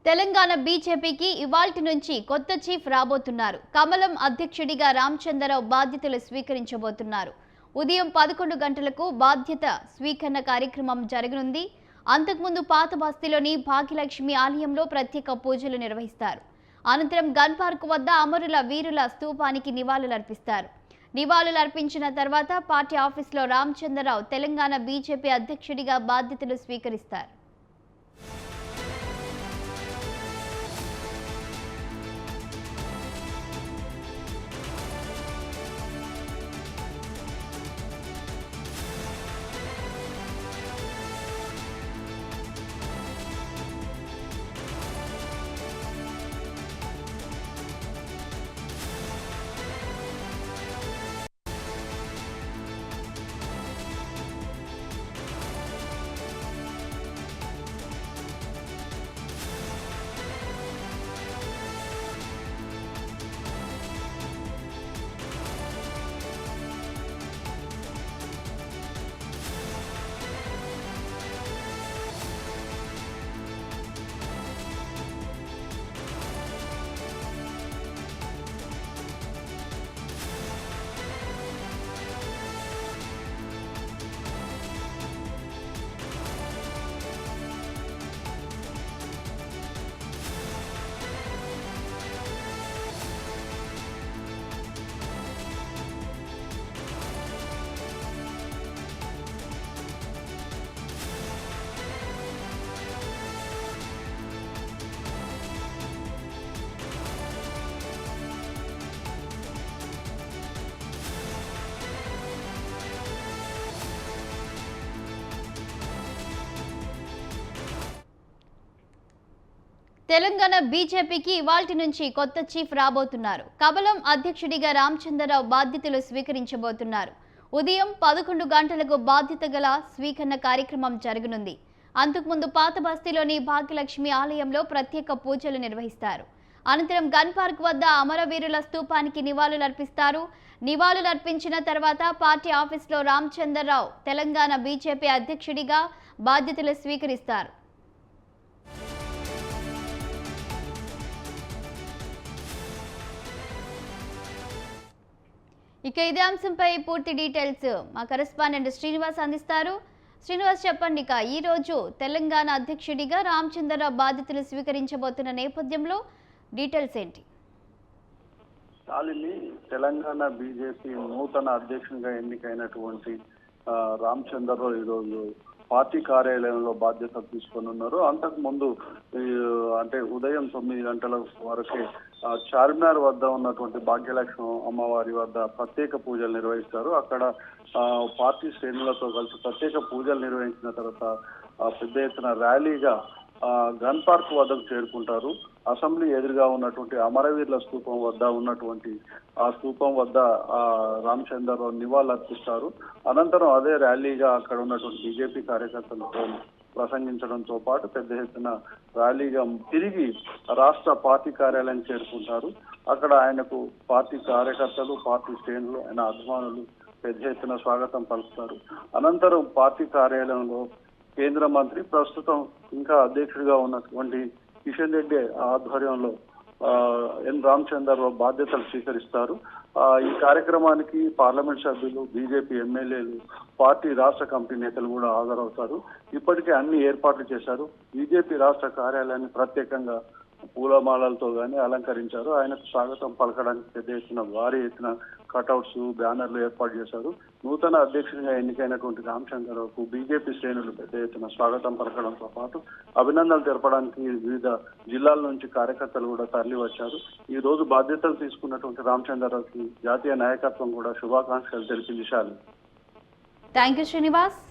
తెలంగాణ బీజేపీకి ఇవాల్టి నుంచి కొత్త చీఫ్ రాబోతున్నారు. కమలం అధ్యక్షుడిగా రామచంద్రరావు బాధ్యతలు స్వీకరించబోతున్నారు. ఉదయం 11 గంటలకు బాధ్యత స్వీకరణ కార్యక్రమం జరగనుంది. అంతకుముందు పాత బస్తీలోని భాగ్యలక్ష్మి ఆలయంలో ప్రత్యేక పూజలు నిర్వహిస్తారు. అనంతరం గన్ పార్క్ వద్ద అమరుల వీరుల స్తూపానికి నివాళులర్పిస్తారు. నివాళులర్పించిన తర్వాత పార్టీ ఆఫీసులో రామచంద్రరావు తెలంగాణ బీజేపీ అధ్యక్షుడిగా బాధ్యతలు స్వీకరిస్తారు. తెలంగాణ బీజేపీకి ఇవాల్టి నుంచి కొత్త చీఫ్ రాబోతున్నారు. కమలం అధ్యక్షుడిగా రామచంద్రరావు బాధ్యతలు స్వీకరించబోతున్నారు. ఉదయం 11 గంటలకు బాధ్యత గల స్వీకరణ కార్యక్రమం జరగనుంది. అంతకుముందు పాత బస్తీలోని భాగ్యలక్ష్మి ఆలయంలో ప్రత్యేక పూజలు నిర్వహిస్తారు. అనంతరం గన్ పార్క్ వద్ద అమరవీరుల స్తూపానికి నివాళులర్పిస్తారు. నివాళులర్పించిన తర్వాత పార్టీ ఆఫీసులో రామచంద్రరావు తెలంగాణ బీజేపీ అధ్యక్షుడిగా బాధ్యతలు స్వీకరిస్తారు. ఇక ఇదే అంశంపై పూర్తి డీటెయిల్స్ మా కరెస్పాండెంట్ శ్రీనివాస్ అందిస్తారు. శ్రీనివాస్, చెప్పండి, ఇక ఈ రోజు తెలంగాణ అధ్యక్షుడిగా రామచంద్రరావు బాధ్యతలు స్వీకరించబోతున్న నేపథ్యంలో డీటెయిల్స్ ఏంటి? శాలిని, తెలంగాణ బీజేపీ నూతన అధ్యక్షునిగా ఎన్నికైనటువంటి రామచంద్రరావు ఈరోజు పార్టీ కార్యాలయంలో బాధ్యత తీసుకొనున్నారు. అంతకు ముందు అంటే ఉదయం 9 గంటల వరకే చార్మినార్ వద్ద ఉన్నటువంటి భాగ్యలక్ష్మి అమ్మవారి వద్ద ప్రత్యేక పూజలు నిర్వహిస్తారు. అక్కడ పార్టీ శ్రేణులతో కలిసి ప్రత్యేక పూజలు నిర్వహించిన తర్వాత పెద్ద ఎత్తున ర్యాలీగా గన్ పార్క్ వద్దకు చేరుకుంటారు. అసెంబ్లీ ఎదురుగా ఉన్నటువంటి అమరవీరుల స్తూపం వద్ద ఉన్నటువంటి ఆ స్తూపం వద్ద రామచంద్రరావు నివాళులు అర్పిస్తారు. అనంతరం అదే ర్యాలీగా అక్కడ ఉన్నటువంటి బీజేపీ కార్యకర్తలతో ప్రసంగించడంతో పాటు పెద్ద ఎత్తున ర్యాలీగా తిరిగి రాష్ట్ర పార్టీ కార్యాలయం చేరుకుంటారు. అక్కడ ఆయనకు పార్టీ కార్యకర్తలు, పార్టీ శ్రేణులు, ఆయన అభిమానులు పెద్ద ఎత్తున స్వాగతం పలుకుతారు. అనంతరం పార్టీ కార్యాలయంలో కేంద్ర మంత్రి, ప్రస్తుతం ఇంకా అధ్యక్షుడిగా ఉన్నటువంటి కిషన్ రెడ్డి ఆధ్వర్యంలో ఎన్ రామచంద్రరావు బాధ్యతలు స్వీకరిస్తారు. ఈ కార్యక్రమానికి పార్లమెంట్ సభ్యులు, బీజేపీ ఎమ్మెల్యేలు, పార్టీ రాష్ట్ర కమిటీ నేతలు కూడా హాజరవుతారు. ఇప్పటికే అన్ని ఏర్పాట్లు చేశారు. బీజేపీ రాష్ట్ర కార్యాలయాన్ని ప్రత్యేకంగా పూలమాలలతో కానీ అలంకరించారు. ఆయనకు స్వాగతం పలకడానికి పెద్ద ఎత్తున భారీ ఎత్తున కటౌట్స్, బ్యానర్లు ఏర్పాటు చేశారు. నూతన అధ్యక్షుడిగా ఎన్నికైనటువంటి రామచంద్రరావుకు బీజేపీ శ్రేణులు పెద్ద ఎత్తున స్వాగతం పలకడంతో పాటు అభినందనలు తెలపడానికి వివిధ జిల్లాల నుంచి కార్యకర్తలు కూడా తరలి వచ్చారు. ఈ రోజు బాధ్యతలు తీసుకున్నటువంటి రామచంద్రరావుకి జాతీయ నాయకత్వం కూడా శుభాకాంక్షలు తెలిపింది. Thank you Srinivas.